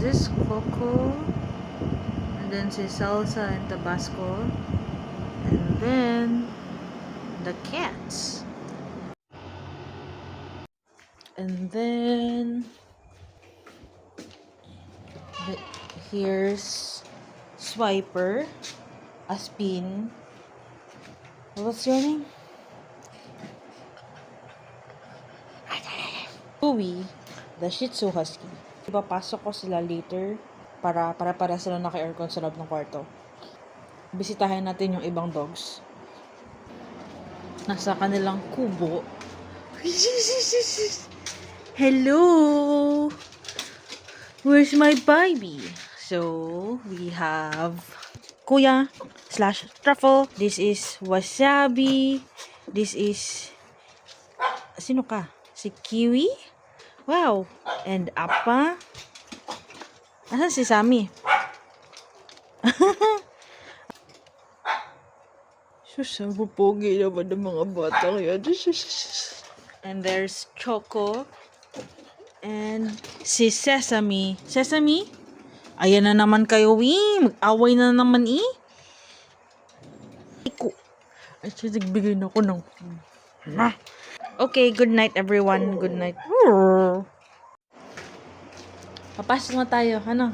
this Coco, and then si Salsa and Tabasco, and then the cats, and then here's Swiper, Aspin. What's your name? Louie, the Shih Tzu Husky. Ipapasok ko sila later para sila naka-aircon sa loob ng kwarto. Bisitahin natin yung ibang dogs. Nasa kanilang kubo. Hello! Where's my baby? So, we have Kuya / Truffle. This is Wasabi. This is... Sino ka? Si Kiwi? Wow! And Appa. Asan si Sammy? Susama pogi naman ng mga bata kaya. And there's Choco. And si Sesame. Sesame? Ayan na naman kayo, mag-away na naman, Ay, nagbigay na ako ng... Okay, good night, everyone. Good night. Papasok na tayo. Ano?